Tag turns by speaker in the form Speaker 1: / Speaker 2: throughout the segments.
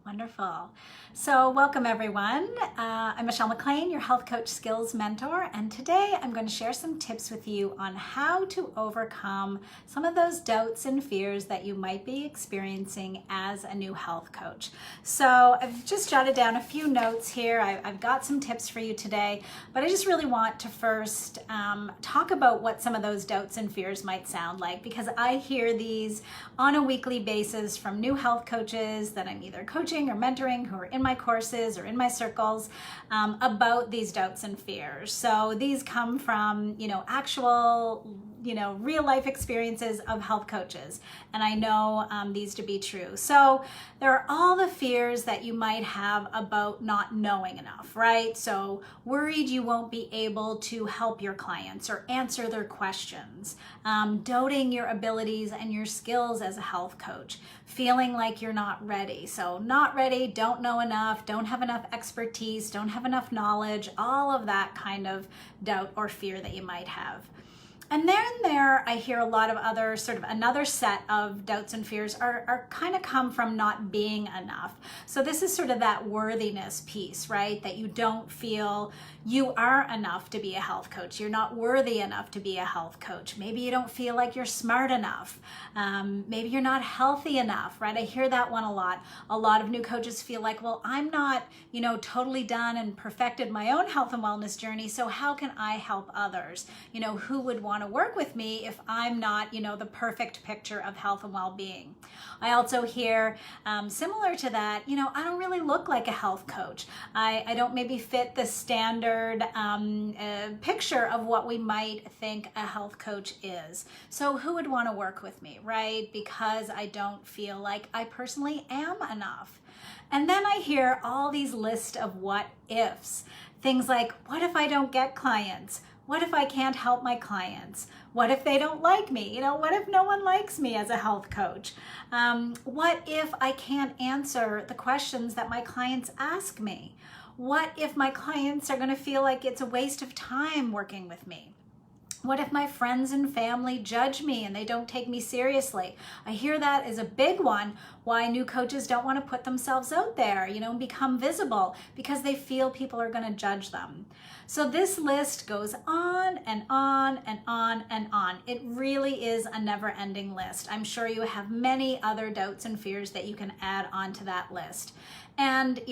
Speaker 1: Wonderful. So welcome everyone. I'm Michelle McLean, your health coach skills mentor, and today I'm going to share some tips with you on how to overcome some of those doubts and fears that you might be experiencing as a new health coach. So I've just jotted down a few notes here. I've got some tips for you today, but I just really want to first talk about what some of those doubts and fears might sound like, because I hear these on a weekly basis from new health coaches that I'm either coaching or mentoring who are in my courses or in my circles about these doubts and fears. So these come from, actual, real life experiences of health coaches. And I know these to be true. So there are all the fears that you might have about not knowing enough, right? So worried you won't be able to help your clients or answer their questions, doubting your abilities and your skills as a health coach, feeling like you're not ready. So not ready, don't know enough, don't have enough expertise, don't have enough knowledge, all of that kind of doubt or fear that you might have. And then there, I hear a lot of other another set of doubts and fears are kind of come from not being enough. So this is sort of that worthiness piece, right? That you don't feel you are enough to be a health coach. You're not worthy enough to be a health coach. Maybe you don't feel like you're smart enough. Maybe you're not healthy enough, right? I hear that one a lot. A lot of new coaches feel like, well, I'm not, totally done and perfected my own health and wellness journey. So how can I help others? Who would want to work with me if I'm not, the perfect picture of health and well-being? I also hear similar to that, I don't really look like a health coach. I don't maybe fit the standard picture of what we might think a health coach is. So who would want to work with me, right? Because I don't feel like I personally am enough. And then I hear all these lists of what ifs. Things like, what if I don't get clients? What if I can't help my clients? What if they don't like me? What if no one likes me as a health coach? What if I can't answer the questions that my clients ask me? What if my clients are going to feel like it's a waste of time working with me? What if my friends and family judge me and they don't take me seriously? I hear that is a big one, why new coaches don't want to put themselves out there, and become visible, because they feel people are going to judge them. So this list goes on and on and on and on. It really is a never-ending list. I'm sure you have many other doubts and fears that you can add onto that list. And,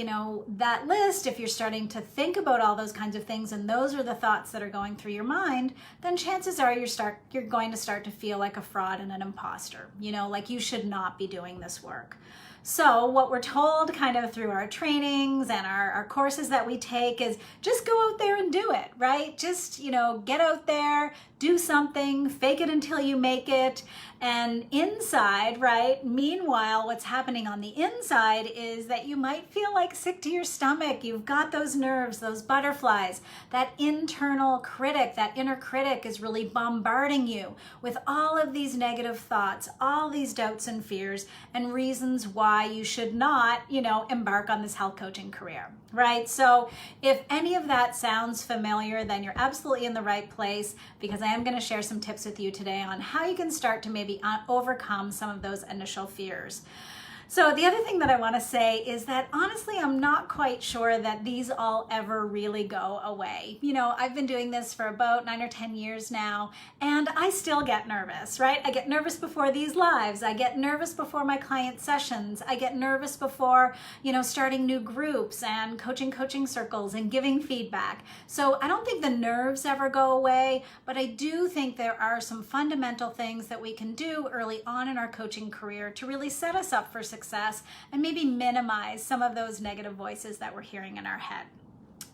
Speaker 1: that list, if you're starting to think about all those kinds of things and those are the thoughts that are going through your mind, then chances are you're going to start to feel like a fraud and an imposter, like you should not be doing this work. So what we're told kind of through our trainings and our courses that we take is just go out there and do it, right? Just, get out there, do something, fake it until you make it. And inside, right, meanwhile, what's happening on the inside is that you might feel like sick to your stomach. You've got those nerves, those butterflies. That internal critic, that inner critic is really bombarding you with all of these negative thoughts, all these doubts and fears, and reasons why you should not, embark on this health coaching career, right? So if any of that sounds familiar, then you're absolutely in the right place, because I am going to share some tips with you today on how you can start to maybe overcome some of those initial fears. So the other thing that I want to say is that honestly, I'm not quite sure that these all ever really go away. I've been doing this for about 9 or 10 years now, and I still get nervous, right? I get nervous before these lives. I get nervous before my client sessions. I get nervous before, starting new groups and coaching circles and giving feedback. So I don't think the nerves ever go away, but I do think there are some fundamental things that we can do early on in our coaching career to really set us up for success and maybe minimize some of those negative voices that we're hearing in our head.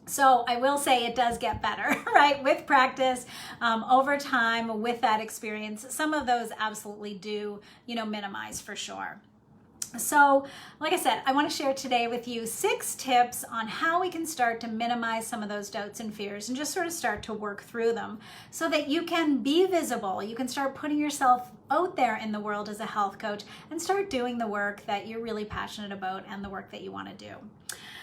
Speaker 1: So I will say it does get better, right? With practice, over time, with that experience, some of those absolutely do, minimize for sure. So, like I said, I want to share today with you 6 tips on how we can start to minimize some of those doubts and fears and just sort of start to work through them so that you can be visible. You can start putting yourself out there in the world as a health coach and start doing the work that you're really passionate about and the work that you want to do.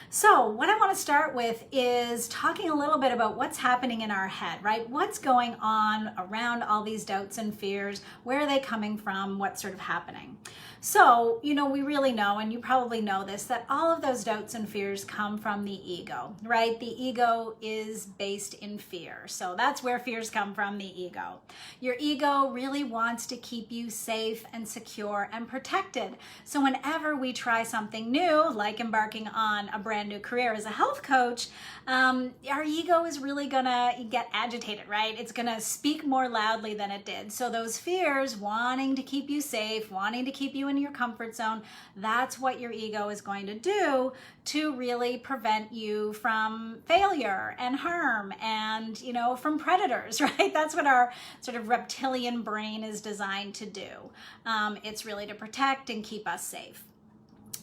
Speaker 1: So what I want to start with is talking a little bit about what's happening in our head, right? What's going on around all these doubts and fears? Where are they coming from? What's sort of happening? So, we really know, and you probably know this, that all of those doubts and fears come from the ego, right? The ego is based in fear. So that's where fears come from, the ego. Your ego really wants to keep you safe and secure and protected. So whenever we try something new, like embarking on a brand new career as a health coach, our ego is really gonna get agitated, right? It's gonna speak more loudly than it did. So those fears, wanting to keep you safe, wanting to keep you in your comfort zone, that's what your ego is going to do to really prevent you from failure and harm and, from predators, right? That's what our sort of reptilian brain is designed to do. It's really to protect and keep us safe.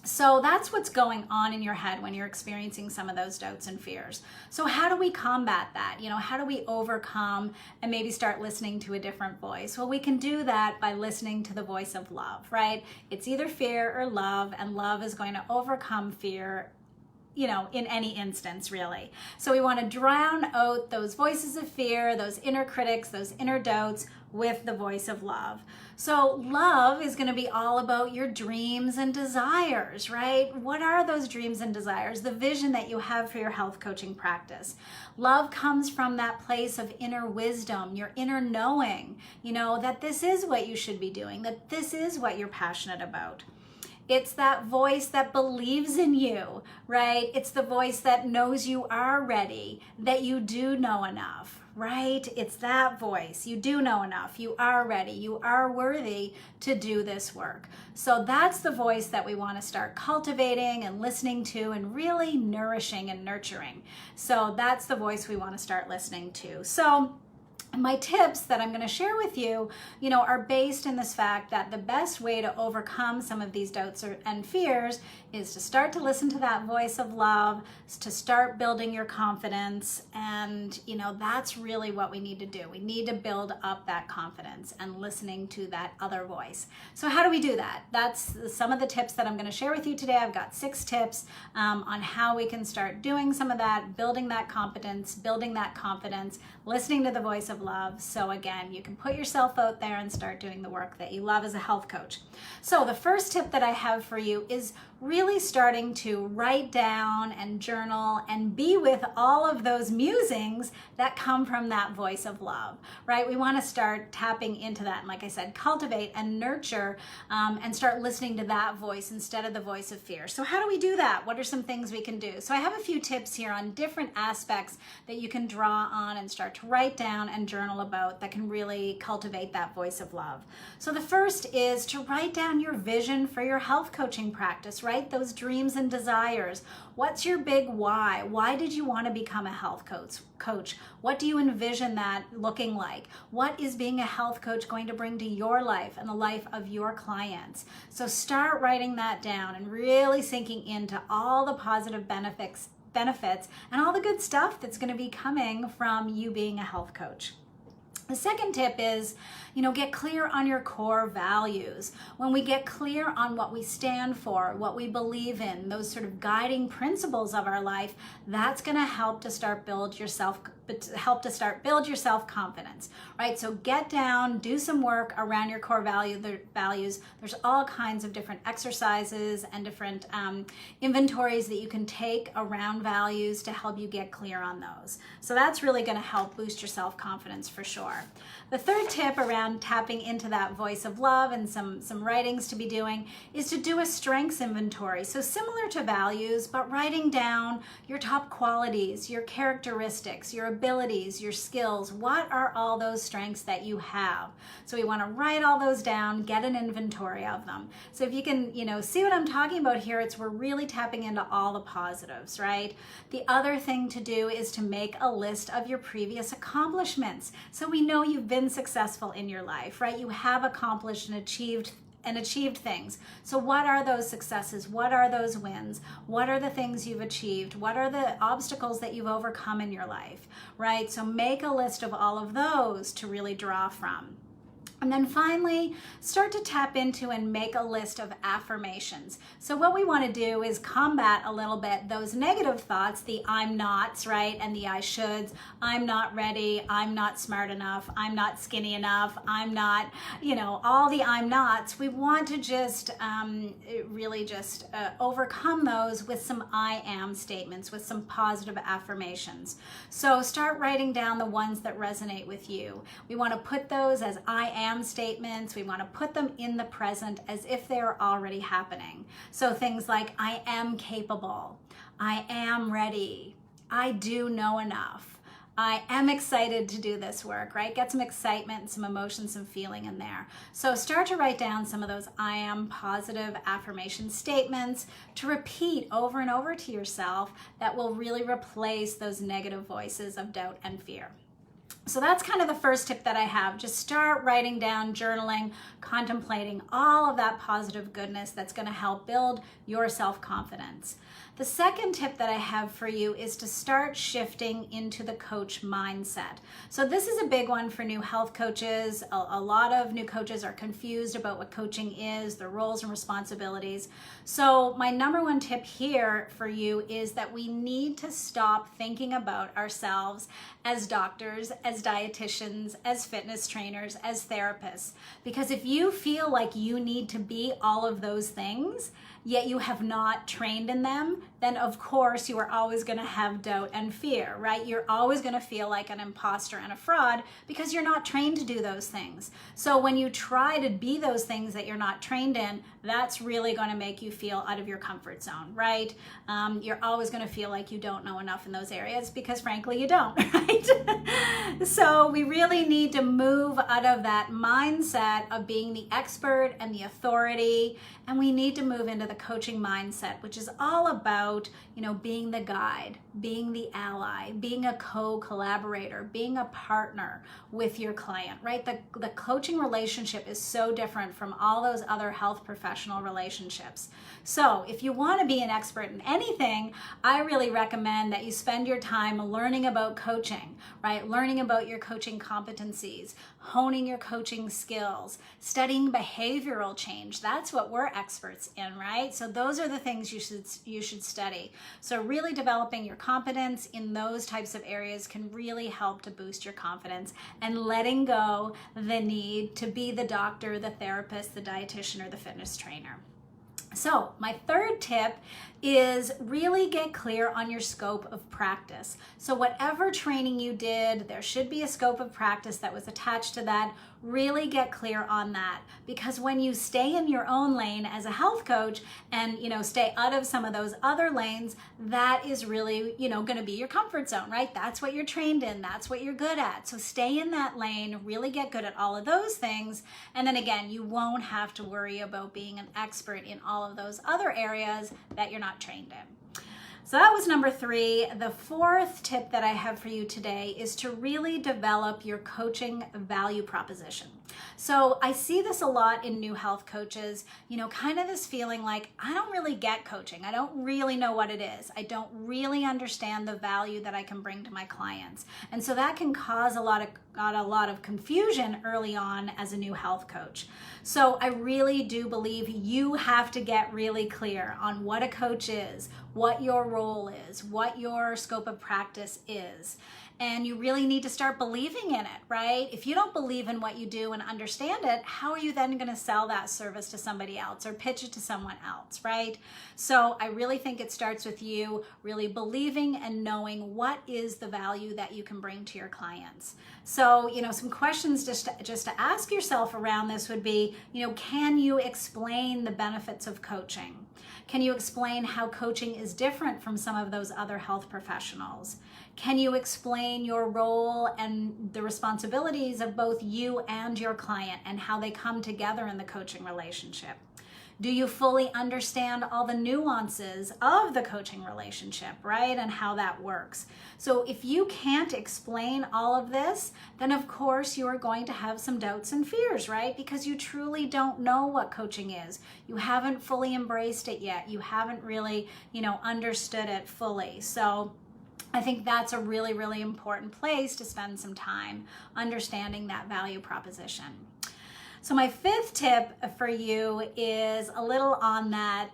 Speaker 1: So that's what's going on in your head when you're experiencing some of those doubts and fears. So how do we combat that? How do we overcome and maybe start listening to a different voice? Well, we can do that by listening to the voice of love, right? It's either fear or love, and love is going to overcome fear in any instance, really. So we want to drown out those voices of fear, those inner critics, those inner doubts with the voice of love. So love is going to be all about your dreams and desires, right? What are those dreams and desires? The vision that you have for your health coaching practice. Love comes from that place of inner wisdom, your inner knowing, that this is what you should be doing, that this is what you're passionate about. It's that voice that believes in you, right? It's the voice that knows you are ready, that you do know enough, right? It's that voice. You do know enough. You are ready. You are worthy to do this work. So that's the voice that we want to start cultivating and listening to and really nourishing and nurturing. So that's the voice we want to start listening to. So my tips that I'm going to share with you, are based in this fact that the best way to overcome some of these doubts and fears is to start to listen to that voice of love, to start building your confidence. And, that's really what we need to do. We need to build up that confidence and listening to that other voice. So how do we do that? That's some of the tips that I'm going to share with you today. I've got 6 tips on how we can start doing some of that, building that competence, building that confidence, listening to the voice of love. So again, you can put yourself out there and start doing the work that you love as a health coach. So the first tip that I have for you is really starting to write down and journal and be with all of those musings that come from that voice of love, right? We want to start tapping into that. And like I said, cultivate and nurture and start listening to that voice instead of the voice of fear. So how do we do that? What are some things we can do? So I have a few tips here on different aspects that you can draw on and start to write down and journal about that can really cultivate that voice of love. So the first is to write down your vision for your health coaching practice, right? Those dreams and desires. What's your big why? Why did you want to become a health coach? What do you envision that looking like? What is being a health coach going to bring to your life and the life of your clients? So start writing that down and really sinking into all the positive benefits and all the good stuff that's going to be coming from you being a health coach. The second tip is, get clear on your core values. When we get clear on what we stand for, what we believe in, those sort of guiding principles of our life, that's going to help to start build your self-confidence, right? So get down, do some work around your core values. There's all kinds of different exercises and different inventories that you can take around values to help you get clear on those. So that's really going to help boost your self-confidence for sure. The third tip around tapping into that voice of love and some writings to be doing is to do a strengths inventory. So similar to values, but writing down your top qualities, your characteristics, your abilities, your skills. What are all those strengths that you have? So we want to write all those down, get an inventory of them. So if you can, see what I'm talking about here, we're really tapping into all the positives, right? The other thing to do is to make a list of your previous accomplishments. So we know you've been successful in your life, right? You have accomplished and achieved things. So what are those successes? What are those wins? What are the things you've achieved? What are the obstacles that you've overcome in your life, right? So make a list of all of those to really draw from. And then finally, start to tap into and make a list of affirmations. So what we want to do is combat a little bit those negative thoughts, the I'm nots, right? And the I shoulds. I'm not ready. I'm not smart enough. I'm not skinny enough. I'm not, all the I'm nots. We want to just really just overcome those with some I am statements, with some positive affirmations. So start writing down the ones that resonate with you. We want to put those as I am statements. We want to put them in the present as if they're already happening. So things like I am capable, I am ready, I do know enough, I am excited to do this work, right? Get some excitement, some emotion, some feeling in there. So start to write down some of those I am positive affirmation statements to repeat over and over to yourself that will really replace those negative voices of doubt and fear. So that's kind of the first tip that I have. Just start writing down, journaling, contemplating all of that positive goodness that's going to help build your self-confidence. The second tip that I have for you is to start shifting into the coach mindset. So this is a big one for new health coaches. A lot of new coaches are confused about what coaching is, their roles and responsibilities. So my number one tip here for you is that we need to stop thinking about ourselves as doctors, as dietitians, as fitness trainers, as therapists. Because if you feel like you need to be all of those things, yet you have not trained in them, then of course you are always going to have doubt and fear, right? You're always going to feel like an imposter and a fraud because you're not trained to do those things. So when you try to be those things that you're not trained in, that's really going to make you feel out of your comfort zone, right? You're always going to feel like you don't know enough in those areas because frankly you don't, right? So we really need to move out of that mindset of being the expert and the authority, and we need to move into the coaching mindset, which is all about, being the guide, being the ally, being a co-collaborator, being a partner with your client, right? The coaching relationship is so different from all those other health professional relationships. So if you want to be an expert in anything, I really recommend that you spend your time learning about coaching, right? Learning about your coaching competencies, honing your coaching skills, studying behavioral change. That's what we're experts in, right? So those are the things you should study. So really developing your competence in those types of areas can really help to boost your confidence, and letting go the need to be the doctor, the therapist, the dietitian, or the fitness trainer. So my third tip is really get clear on your scope of practice. So whatever training you did, there should be a scope of practice that was attached to that. Really get clear on that, because when you stay in your own lane as a health coach and stay out of some of those other lanes, that is really going to be your comfort zone, right? That's what you're trained in, that's what you're good at. So stay in that lane, really get good at all of those things, and then again, you won't have to worry about being an expert in all of those other areas that you're not trained in. So that was number 3. The fourth tip that I have for you today is to really develop your coaching value proposition. So I see this a lot in new health coaches, kind of this feeling like, I don't really get coaching. I don't really know what it is. I don't really understand the value that I can bring to my clients. And so that can cause a lot of confusion early on as a new health coach. So I really do believe you have to get really clear on what a coach is, what your role is, what your scope of practice is. And you really need to start believing in it, right? If you don't believe in what you do and understand it, how are you then going to sell that service to somebody else or pitch it to someone else, right? So I really think it starts with you really believing and knowing what is the value that you can bring to your clients. So, some questions just to ask yourself around this would be, can you explain the benefits of coaching? Can you explain how coaching is different from some of those other health professionals? Can you explain your role and the responsibilities of both you and your client and how they come together in the coaching relationship? Do you fully understand all the nuances of the coaching relationship, right? And how that works. So if you can't explain all of this, then of course you are going to have some doubts and fears, right? Because you truly don't know what coaching is. You haven't fully embraced it yet. You haven't really, understood it fully. So I think that's a really, really important place to spend some time understanding that value proposition. So my fifth tip for you is a little on that,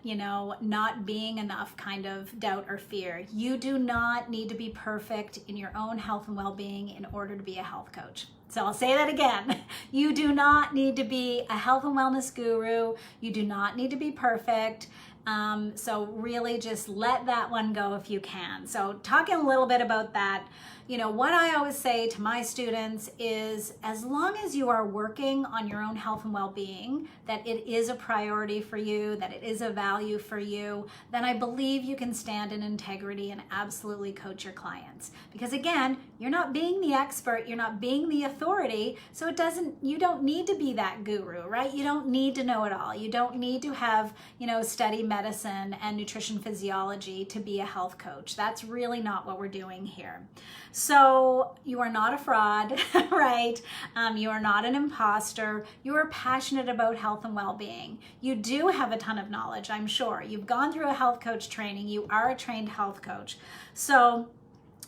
Speaker 1: not being enough kind of doubt or fear. You do not need to be perfect in your own health and well-being in order to be a health coach. So I'll say that again. You do not need to be a health and wellness guru. You do not need to be perfect. So really just let that one go if you can. So talking a little bit about that, what I always say to my students is, as long as you are working on your own health and well-being, that it is a priority for you, that it is a value for you, then I believe you can stand in integrity and absolutely coach your clients. Because again, you're not being the expert, you're not being the authority, so you don't need to be that guru, right? You don't need to know it all. You don't need to have, study medicine and nutrition physiology to be a health coach. That's really not what we're doing here. So you are not a fraud, right? You are not an imposter. You are passionate about health and well-being. You do have a ton of knowledge, I'm sure. You've gone through a health coach training. You are a trained health coach. So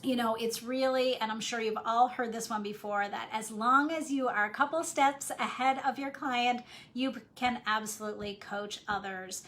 Speaker 1: it's really, and I'm sure you've all heard this one before, that as long as you are a couple steps ahead of your client, you can absolutely coach others.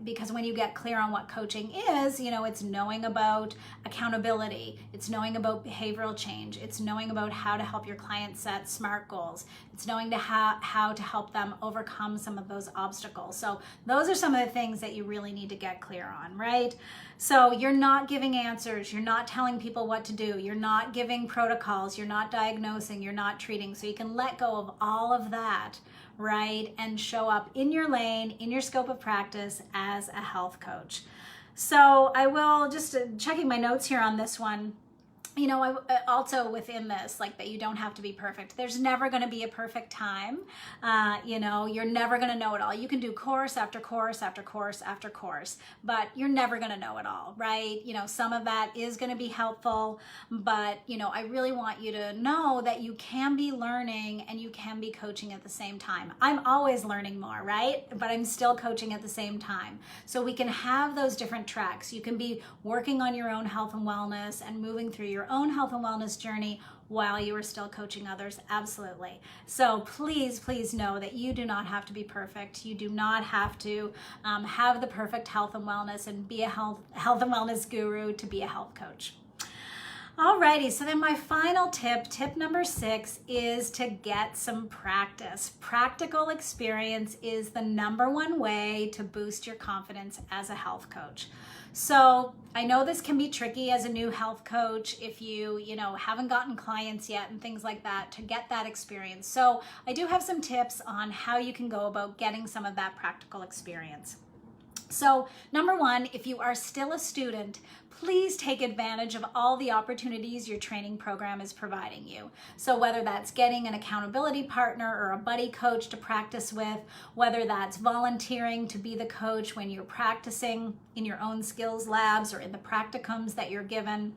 Speaker 1: Because when you get clear on what coaching is, it's knowing about accountability, it's knowing about behavioral change, it's knowing about how to help your clients set SMART goals, it's knowing how to help them overcome some of those obstacles. So those are some of the things that you really need to get clear on, right? So you're not giving answers, you're not telling people what to do, you're not giving protocols, you're not diagnosing, you're not treating. So you can let go of all of that, right? And show up in your lane, in your scope of practice as a health coach. So I will, just checking my notes here on this one, I also within this, like that you don't have to be perfect. There's never going to be a perfect time. You're never going to know it all. You can do course after course after course after course, but you're never going to know it all, right? Some of that is going to be helpful, but, I really want you to know that you can be learning and you can be coaching at the same time. I'm always learning more, right? But I'm still coaching at the same time. So we can have those different tracks. You can be working on your own health and wellness and moving through your own health and wellness journey while you are still coaching others. Absolutely. So please know that you do not have to be perfect. You do not have to have the perfect health and wellness and be a health and wellness guru to be a health coach. Alrighty, so then my final tip number 6, is to get some practice. Practical experience is the number one way to boost your confidence as a health coach. So I know this can be tricky as a new health coach if you haven't gotten clients yet and things like that, to get that experience. So I do have some tips on how you can go about getting some of that practical experience. So number 1, if you are still a student, please take advantage of all the opportunities your training program is providing you. So whether that's getting an accountability partner or a buddy coach to practice with, whether that's volunteering to be the coach when you're practicing in your own skills labs or in the practicums that you're given,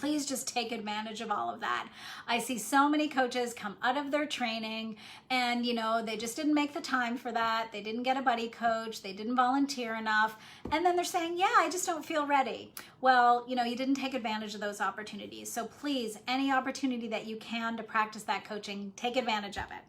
Speaker 1: please just take advantage of all of that. I see so many coaches come out of their training and, they just didn't make the time for that. They didn't get a buddy coach. They didn't volunteer enough. And then they're saying, yeah, I just don't feel ready. Well, you didn't take advantage of those opportunities. So please, any opportunity that you can to practice that coaching, take advantage of it.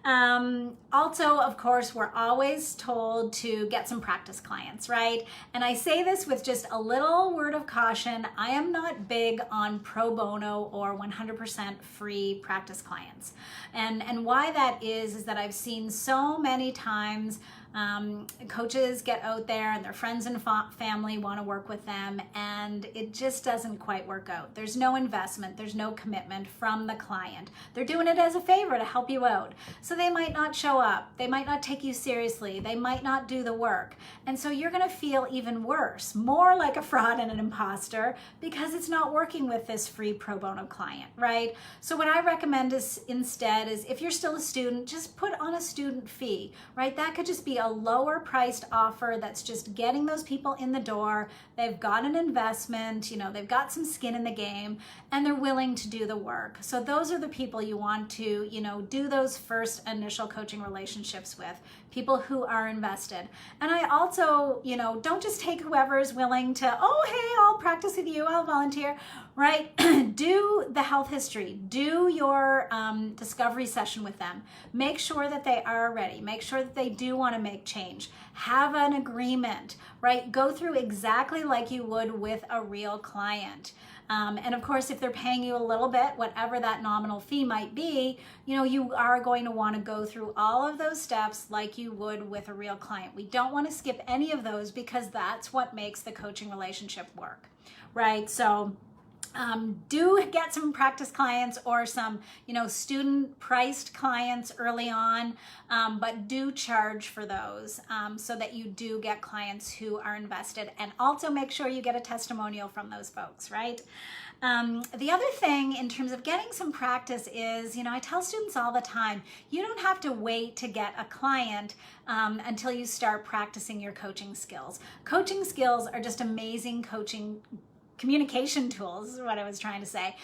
Speaker 1: Also, of course, we're always told to get some practice clients, right? And I say this with just a little word of caution. I am not big on pro bono or 100% free practice clients. And why that is that I've seen so many times coaches get out there and their friends and family want to work with them, and it just doesn't quite work out. There's no investment, there's no commitment from the client. They're doing it as a favor to help you out. So they might not show up, they might not take you seriously, they might not do the work. And so you're going to feel even worse, more like a fraud and an imposter, because it's not working with this free pro bono client, right? So what I recommend is instead is, if you're still a student, just put on a student fee, right? That could just be a lower priced offer that's just getting those people in the door. They've got an investment, they've got some skin in the game, and they're willing to do the work. So those are the people you want to, do those first initial coaching relationships with, people who are invested. And I also, don't just take whoever is willing to, oh, hey, I'll practice with you, I'll volunteer, right? Do the health history, do your discovery session with them. Make sure that they are ready. Make sure that they do want to make change. Have an agreement, right? Go through exactly like you would with a real client. And of course, if they're paying you a little bit, whatever that nominal fee might be, you are going to want to go through all of those steps like you would with a real client. We don't want to skip any of those because that's what makes the coaching relationship work, right? So do get some practice clients or some, student priced clients early on, but do charge for those so that you do get clients who are invested, and also make sure you get a testimonial from those folks, right? The other thing in terms of getting some practice is, I tell students all the time, you don't have to wait to get a client until you start practicing your coaching skills. Coaching skills are just amazing communication tools is what I was trying to say.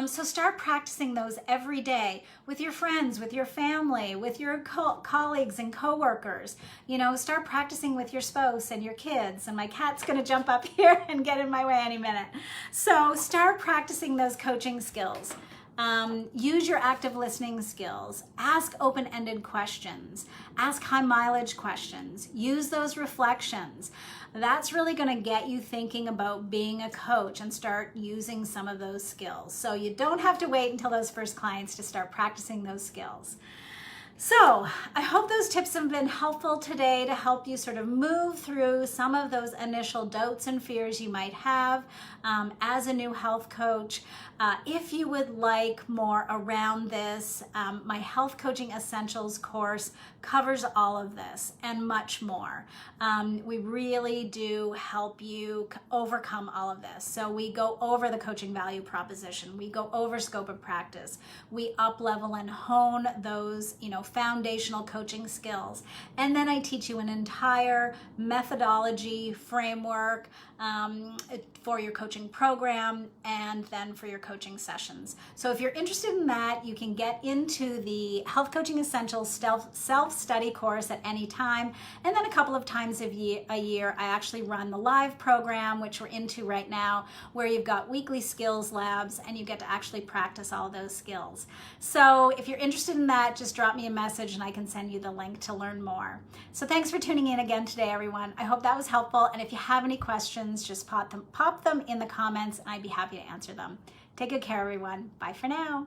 Speaker 1: So start practicing those every day with your friends, with your family, with your colleagues and coworkers. Start practicing with your spouse and your kids. And my cat's going to jump up here and get in my way any minute. So start practicing those coaching skills. Use your active listening skills. Ask open-ended questions. Ask high mileage questions. Use those reflections. That's really going to get you thinking about being a coach and start using some of those skills. So you don't have to wait until those first clients to start practicing those skills. So I hope those tips have been helpful today to help you sort of move through some of those initial doubts and fears you might have as a new health coach. If you would like more around this, my Health Coaching Essentials course covers all of this and much more. We really do help you overcome all of this. So we go over the coaching value proposition. We go over scope of practice. We up-level and hone those, foundational coaching skills. And then I teach you an entire methodology framework for your coaching program and then for your coaching sessions. So if you're interested in that, you can get into the Health Coaching Essentials self-study course at any time. And then a couple of times a year, I actually run the live program, which we're into right now, where you've got weekly skills labs and you get to actually practice all those skills. So if you're interested in that, just drop me a message and I can send you the link to learn more. So thanks for tuning in again today, everyone. I hope that was helpful. And if you have any questions, just pop them in the comments and I'd be happy to answer them. Take good care, everyone. Bye for now.